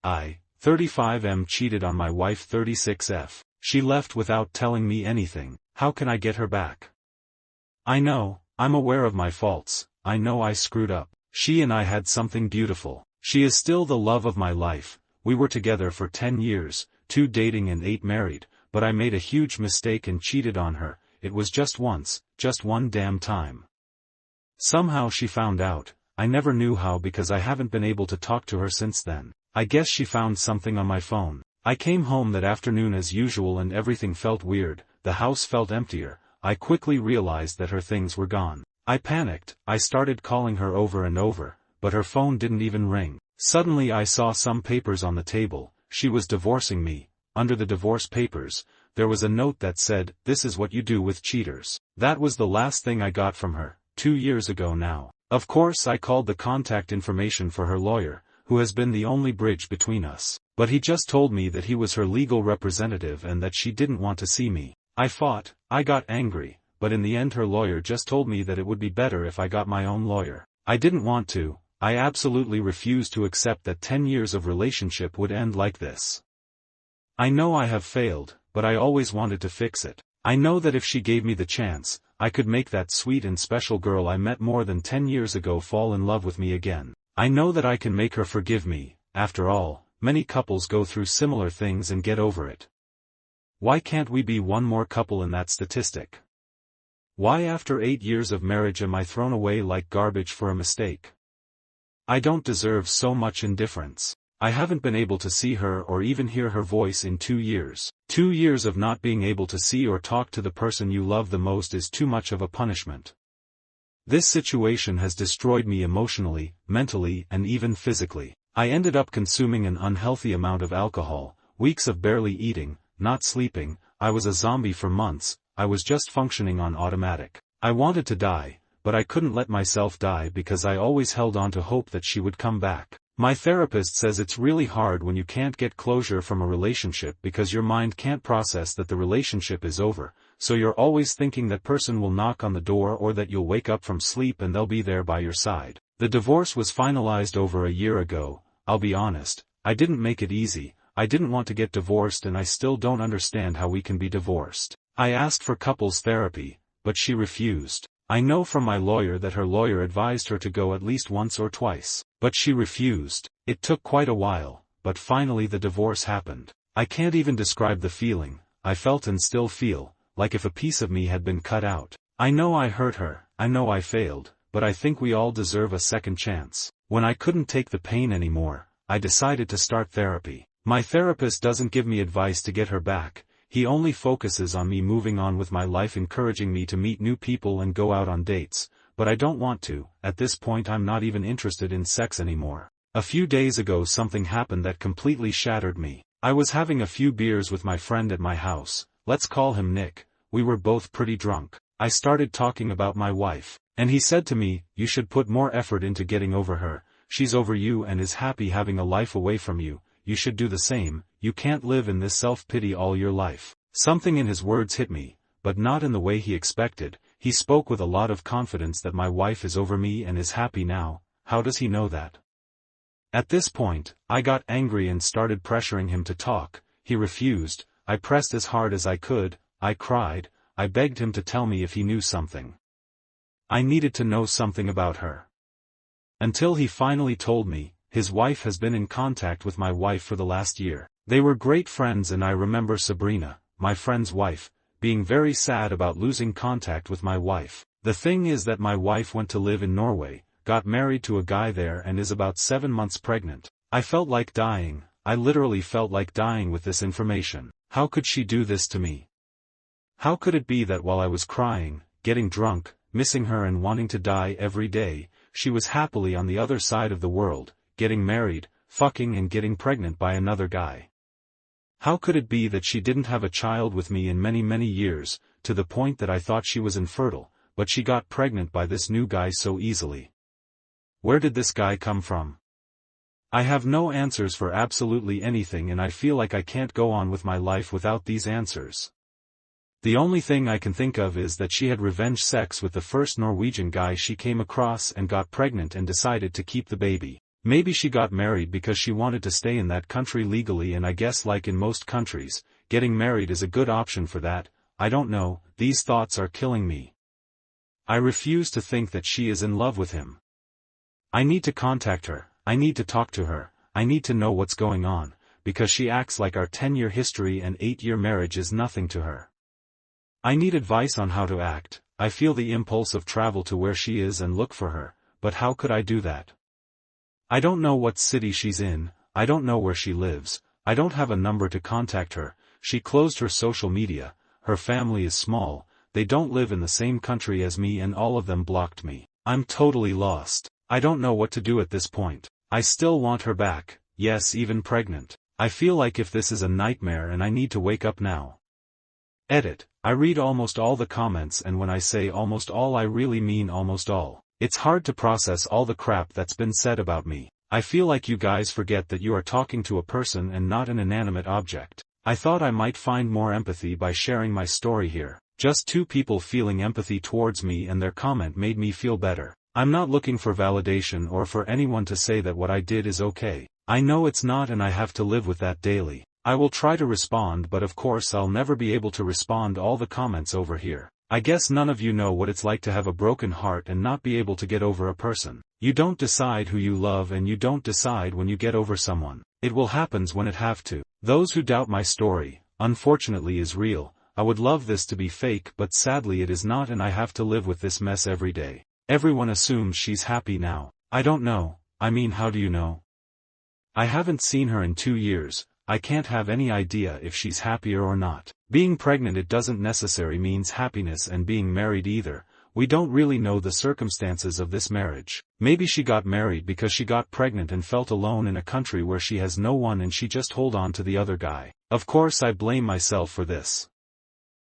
I, 35M, cheated on my wife 36F. She left without telling me anything. How can I get her back? I know, I'm aware of my faults, I know I screwed up. She and I had something beautiful. She is still the love of my life. We were together for 10 years, 2 dating and 8 married, but I made a huge mistake and cheated on her. It was just once, just one damn time. Somehow she found out. I never knew how because I haven't been able to talk to her since then. I guess she found something on my phone. I came home that afternoon as usual and everything felt weird. The house felt emptier. I quickly realized that her things were gone. I panicked. I started calling her over and over, but her phone didn't even ring. Suddenly I saw some papers on the table. She was divorcing me. Under the divorce papers, there was a note that said, "This is what you do with cheaters." That was the last thing I got from her, 2 years ago now. Of course I called the contact information for her lawyer, who has been the only bridge between us, but he just told me that he was her legal representative and that she didn't want to see me. I fought, I got angry, but in the end her lawyer just told me that it would be better if I got my own lawyer. I didn't want to. I absolutely refused to accept that 10 years of relationship would end like this. I know I have failed, but I always wanted to fix it. I know that if she gave me the chance, I could make that sweet and special girl I met more than 10 years ago fall in love with me again. I know that I can make her forgive me. After all, many couples go through similar things and get over it. Why can't we be one more couple in that statistic? Why after 8 years of marriage am I thrown away like garbage for a mistake? I don't deserve so much indifference. I haven't been able to see her or even hear her voice in 2 years. 2 years of not being able to see or talk to the person you love the most is too much of a punishment. This situation has destroyed me emotionally, mentally, and even physically. I ended up consuming an unhealthy amount of alcohol, weeks of barely eating, not sleeping. I was a zombie for months. I was just functioning on automatic. I wanted to die, but I couldn't let myself die because I always held on to hope that she would come back. My therapist says it's really hard when you can't get closure from a relationship because your mind can't process that the relationship is over, so you're always thinking that person will knock on the door or that you'll wake up from sleep and they'll be there by your side. The divorce was finalized over a year ago. I'll be honest, I didn't make it easy. I didn't want to get divorced and I still don't understand how we can be divorced. I asked for couples therapy, but she refused. I know from my lawyer that her lawyer advised her to go at least once or twice, but she refused. It took quite a while, but finally the divorce happened. I can't even describe the feeling. I felt and still feel, like if a piece of me had been cut out. I know I hurt her, I know I failed, but I think we all deserve a second chance. When I couldn't take the pain anymore, I decided to start therapy. My therapist doesn't give me advice to get her back. He only focuses on me moving on with my life, encouraging me to meet new people and go out on dates, but I don't want to. At this point I'm not even interested in sex anymore. A few days ago something happened that completely shattered me. I was having a few beers with my friend at my house. Let's call him Nick. We were both pretty drunk. I started talking about my wife, and he said to me, "You should put more effort into getting over her. She's over you and is happy having a life away from you. You should do the same. You can't live in this self-pity all your life." Something in his words hit me, but not in the way he expected. He spoke with a lot of confidence that my wife is over me and is happy now. How does he know that? At this point, I got angry and started pressuring him to talk. He refused. I pressed as hard as I could. I cried. I begged him to tell me if he knew something. I needed to know something about her. Until he finally told me. His wife has been in contact with my wife for the last year. They were great friends and I remember Sabrina, my friend's wife, being very sad about losing contact with my wife. The thing is that my wife went to live in Norway, got married to a guy there and is about 7 months pregnant. I felt like dying. I literally felt like dying with this information. How could she do this to me? How could it be that while I was crying, getting drunk, missing her and wanting to die every day, she was happily on the other side of the world, getting married, fucking and getting pregnant by another guy? How could it be that she didn't have a child with me in many, many years, to the point that I thought she was infertile, but she got pregnant by this new guy so easily? Where did this guy come from? I have no answers for absolutely anything and I feel like I can't go on with my life without these answers. The only thing I can think of is that she had revenge sex with the first Norwegian guy she came across and got pregnant and decided to keep the baby. Maybe she got married because she wanted to stay in that country legally, and I guess like in most countries, getting married is a good option for that. I don't know, these thoughts are killing me. I refuse to think that she is in love with him. I need to contact her, I need to talk to her, I need to know what's going on, because she acts like our 10-year history and 8-year marriage is nothing to her. I need advice on how to act. I feel the impulse of travel to where she is and look for her, but how could I do that? I don't know what city she's in, I don't know where she lives, I don't have a number to contact her. She closed her social media, her family is small, they don't live in the same country as me, and all of them blocked me. I'm totally lost. I don't know what to do at this point. I still want her back, yes, even pregnant. I feel like if this is a nightmare and I need to wake up now. Edit. I read almost all the comments, and when I say almost all I really mean almost all. It's hard to process all the crap that's been said about me. I feel like you guys forget that you are talking to a person and not an inanimate object. I thought I might find more empathy by sharing my story here. Just 2 people feeling empathy towards me, and their comment made me feel better. I'm not looking for validation or for anyone to say that what I did is okay. I know it's not, and I have to live with that daily. I will try to respond, but of course I'll never be able to respond all the comments over here. I guess none of you know what it's like to have a broken heart and not be able to get over a person. You don't decide who you love, and you don't decide when you get over someone. It will happen when it have to. Those who doubt my story, unfortunately, is real. I would love this to be fake, but sadly it is not, and I have to live with this mess every day. Everyone assumes she's happy now. I don't know. I mean, how do you know? I haven't seen her in 2 years. I can't have any idea if she's happier or not. Being pregnant, it doesn't necessarily means happiness, and being married either. We don't really know the circumstances of this marriage. Maybe she got married because she got pregnant and felt alone in a country where she has no one, and she just hold on to the other guy. Of course I blame myself for this.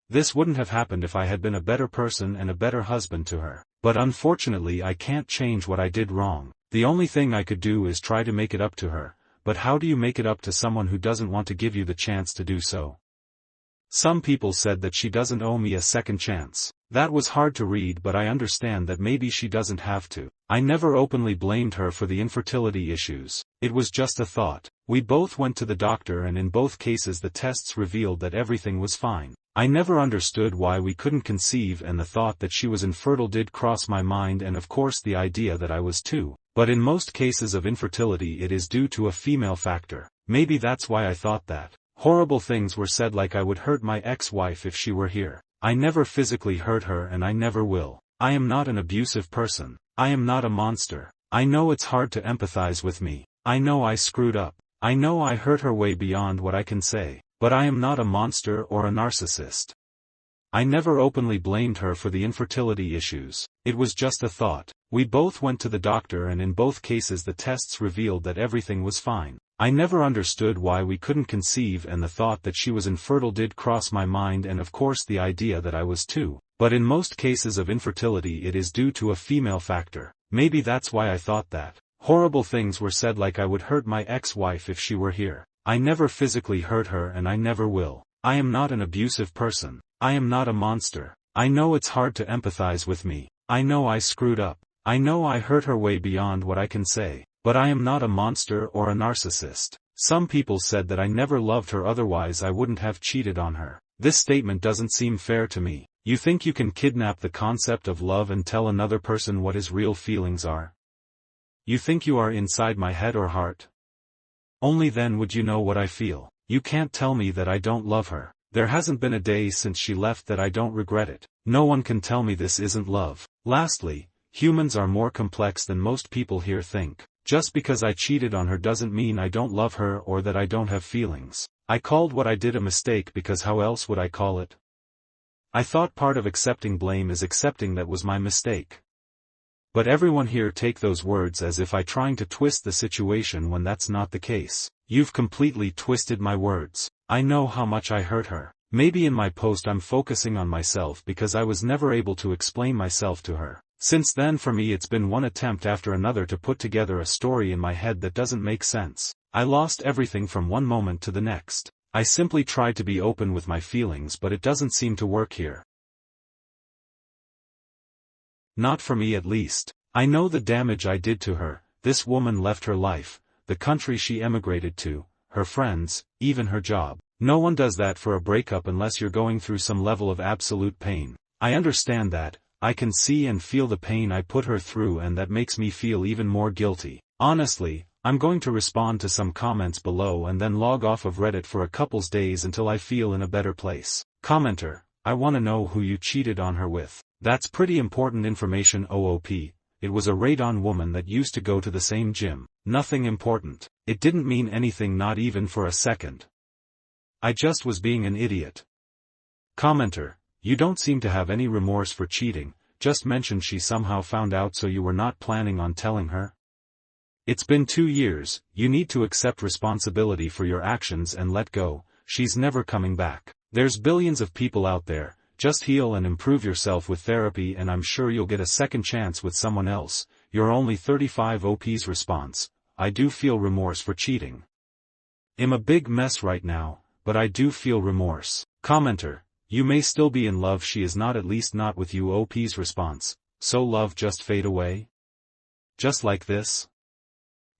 This wouldn't have happened if I had been a better person and a better husband to her. But unfortunately I can't change what I did wrong. The only thing I could do is try to make it up to her. But how do you make it up to someone who doesn't want to give you the chance to do so? Some people said that she doesn't owe me a second chance. That was hard to read, but I understand that maybe she doesn't have to. I never openly blamed her for the infertility issues. It was just a thought. We both went to the doctor, and in both cases the tests revealed that everything was fine. I never understood why we couldn't conceive, and the thought that she was infertile did cross my mind, and of course the idea that I was too. But in most cases of infertility it is due to a female factor. Maybe that's why I thought that. Horrible things were said, like I would hurt my ex-wife if she were here. I never physically hurt her, and I never will. I am not an abusive person. I am not a monster. I know it's hard to empathize with me. I know I screwed up. I know I hurt her way beyond what I can say. But I am not a monster or a narcissist. I never openly blamed her for the infertility issues. It was just a thought. We both went to the doctor, and in both cases the tests revealed that everything was fine. I never understood why we couldn't conceive, and the thought that she was infertile did cross my mind, and of course the idea that I was too. But in most cases of infertility it is due to a female factor. Maybe that's why I thought that. Horrible things were said, like I would hurt my ex-wife if she were here. I never physically hurt her, and I never will. I am not an abusive person. I am not a monster. I know it's hard to empathize with me. I know I screwed up. I know I hurt her way beyond what I can say. But I am not a monster or a narcissist. Some people said that I never loved her, otherwise I wouldn't have cheated on her. This statement doesn't seem fair to me. You think you can kidnap the concept of love and tell another person what his real feelings are? You think you are inside my head or heart? Only then would you know what I feel. You can't tell me that I don't love her. There hasn't been a day since she left that I don't regret it. No one can tell me this isn't love. Lastly, humans are more complex than most people here think. Just because I cheated on her doesn't mean I don't love her or that I don't have feelings. I called what I did a mistake because how else would I call it? I thought part of accepting blame is accepting that was my mistake. But everyone here take those words as if I trying to twist the situation when that's not the case. You've completely twisted my words. I know how much I hurt her. Maybe in my post I'm focusing on myself because I was never able to explain myself to her. Since then for me it's been one attempt after another to put together a story in my head that doesn't make sense. I lost everything from one moment to the next. I simply tried to be open with my feelings, but it doesn't seem to work here. Not for me at least. I know the damage I did to her, this woman left her life, the country she emigrated to, her friends, even her job. No one does that for a breakup unless you're going through some level of absolute pain. I understand that, I can see and feel the pain I put her through, and that makes me feel even more guilty. Honestly, I'm going to respond to some comments below and then log off of Reddit for a couple days until I feel in a better place. Commenter, I want to know who you cheated on her with. That's pretty important information. OOP, it was a radon woman that used to go to the same gym. Nothing important. It didn't mean anything, not even for a second. I just was being an idiot. Commenter, you don't seem to have any remorse for cheating, just mentioned she somehow found out, so you were not planning on telling her? It's been 2 years, you need to accept responsibility for your actions and let go. She's never coming back. There's billions of people out there, just heal and improve yourself with therapy, and I'm sure you'll get a second chance with someone else. You're only 35. OP's response, I do feel remorse for cheating. I'm a big mess right now, but I do feel remorse. Commenter, you may still be in love, she is not, at least not with you. OP's response, so love just fade away? Just like this?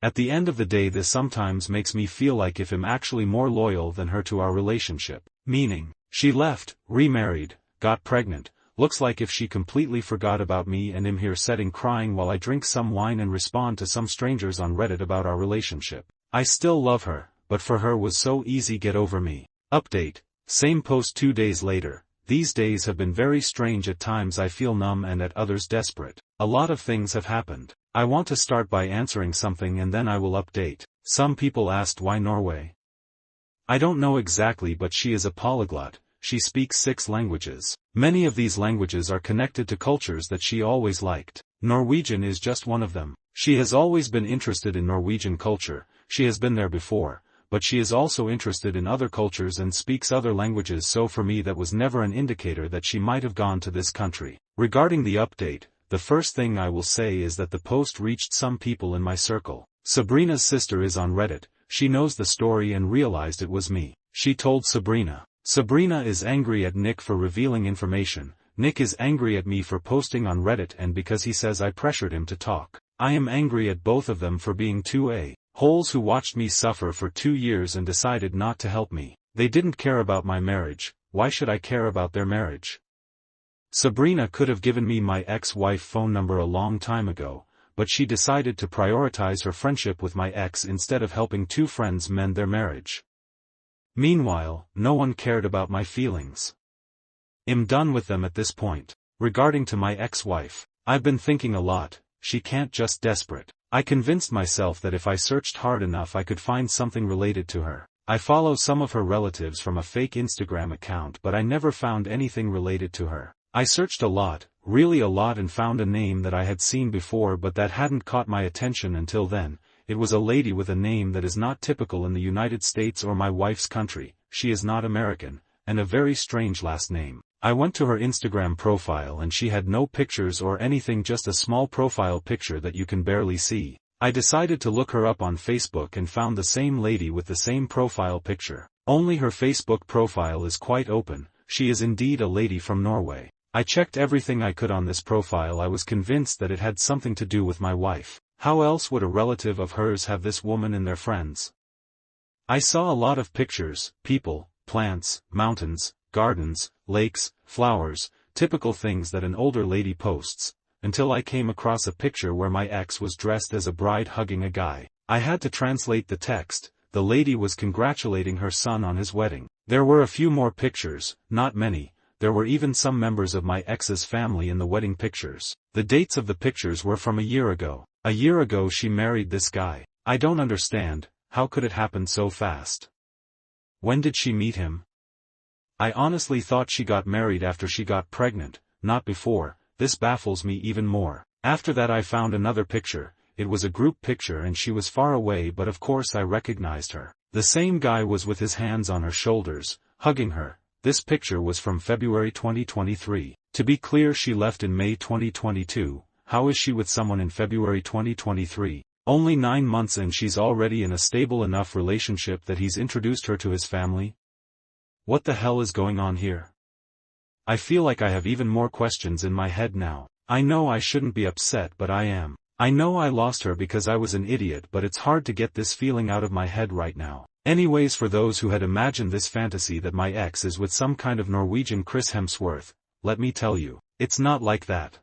At the end of the day, this sometimes makes me feel like if I'm actually more loyal than her to our relationship. Meaning, she left, remarried, got pregnant, looks like if she completely forgot about me, and I'm here sitting crying while I drink some wine and respond to some strangers on Reddit about our relationship. I still love her, but for her was so easy. Get over me. Update, same post 2 days later. These days have been very strange. At times I feel numb and at others desperate. A lot of things have happened. I want to start by answering something and then I will update. Some people asked why Norway. I don't know exactly, but she is a polyglot. She speaks 6 languages. Many of these languages are connected to cultures that she always liked. Norwegian is just one of them. She has always been interested in Norwegian culture. She has been there before, but she is also interested in other cultures and speaks other languages, so for me that was never an indicator that she might have gone to this country. Regarding the update, the first thing I will say is that the post reached some people in my circle. Sabrina's sister is on Reddit. She knows the story and realized it was me. She told Sabrina. Sabrina is angry at Nick for revealing information. Nick is angry at me for posting on Reddit and because he says I pressured him to talk. I am angry at both of them for being 2 a-holes who watched me suffer for 2 years and decided not to help me. They didn't care about my marriage. Why should I care about their marriage? Sabrina could have given me my ex-wife phone number a long time ago, but she decided to prioritize her friendship with my ex instead of helping 2 friends mend their marriage. Meanwhile, no one cared about my feelings. I'm done with them at this point. Regarding to my ex-wife, I've been thinking a lot. She can't just desperate. I convinced myself that if I searched hard enough I could find something related to her. I follow some of her relatives from a fake Instagram account, but I never found anything related to her. I searched a lot, really a lot, and found a name that I had seen before, but that hadn't caught my attention until then. It was a lady with a name that is not typical in the United States or my wife's country. She is not American, and a very strange last name. I went to her Instagram profile and she had no pictures or anything, just a small profile picture that you can barely see. I decided to look her up on Facebook and found the same lady with the same profile picture. Only her Facebook profile is quite open. She is indeed a lady from Norway. I checked everything I could on this profile. I was convinced that it had something to do with my wife. How else would a relative of hers have this woman in their friends? I saw a lot of pictures, people, plants, mountains, gardens, lakes, flowers, typical things that an older lady posts, until I came across a picture where my ex was dressed as a bride hugging a guy. I had to translate the text. The lady was congratulating her son on his wedding. There were a few more pictures, not many. There were even some members of my ex's family in the wedding pictures. The dates of the pictures were from a year ago. A year ago she married this guy. I don't understand, how could it happen so fast? When did she meet him? I honestly thought she got married after she got pregnant, not before. This baffles me even more. After that I found another picture. It was a group picture and she was far away, but of course I recognized her. The same guy was with his hands on her shoulders, hugging her. This picture was from February 2023. To be clear, she left in May 2022. How is she with someone in February 2023? Only 9 months and she's already in a stable enough relationship that he's introduced her to his family? What the hell is going on here? I feel like I have even more questions in my head now. I know I shouldn't be upset, but I am. I know I lost her because I was an idiot, but it's hard to get this feeling out of my head right now. Anyways, for those who had imagined this fantasy that my ex is with some kind of Norwegian Chris Hemsworth, let me tell you, it's not like that.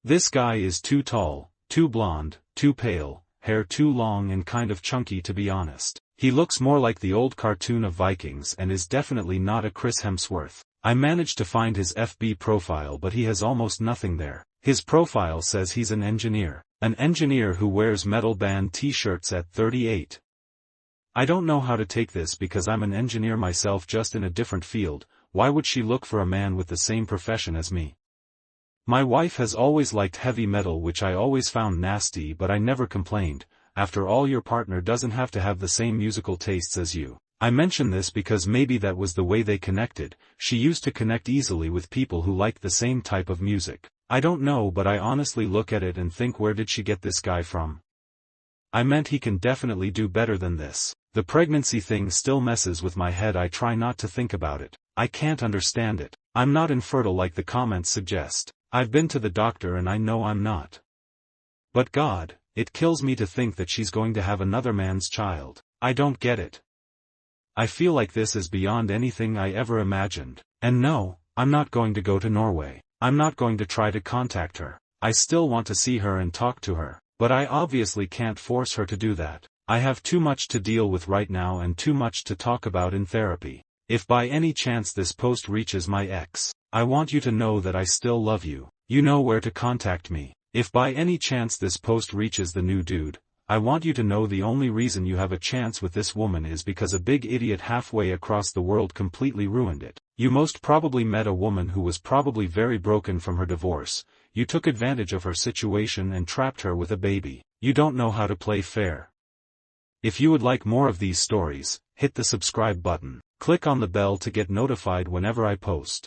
This guy is too tall, too blonde, too pale, hair too long and kind of chunky, to be honest. He looks more like the old cartoon of Vikings and is definitely not a Chris Hemsworth. I managed to find his FB profile, but he has almost nothing there. His profile says he's an engineer who wears metal band t-shirts at 38. I don't know how to take this because I'm an engineer myself, just in a different field. Why would she look for a man with the same profession as me? My wife has always liked heavy metal, which I always found nasty, but I never complained. After all, your partner doesn't have to have the same musical tastes as you. I mention this because maybe that was the way they connected. She used to connect easily with people who liked the same type of music. I don't know, but I honestly look at it and think, where did she get this guy from? I meant he can definitely do better than this. The pregnancy thing still messes with my head. I try not to think about it. I can't understand it. I'm not infertile like the comments suggest. I've been to the doctor and I know I'm not. But God, it kills me to think that she's going to have another man's child. I don't get it. I feel like this is beyond anything I ever imagined. And no, I'm not going to go to Norway. I'm not going to try to contact her. I still want to see her and talk to her, but I obviously can't force her to do that. I have too much to deal with right now and too much to talk about in therapy. If by any chance this post reaches my ex, I want you to know that I still love you. You know where to contact me. If by any chance this post reaches the new dude, I want you to know the only reason you have a chance with this woman is because a big idiot halfway across the world completely ruined it. You most probably met a woman who was probably very broken from her divorce. You took advantage of her situation and trapped her with a baby. You don't know how to play fair. If you would like more of these stories, hit the subscribe button. Click on the bell to get notified whenever I post.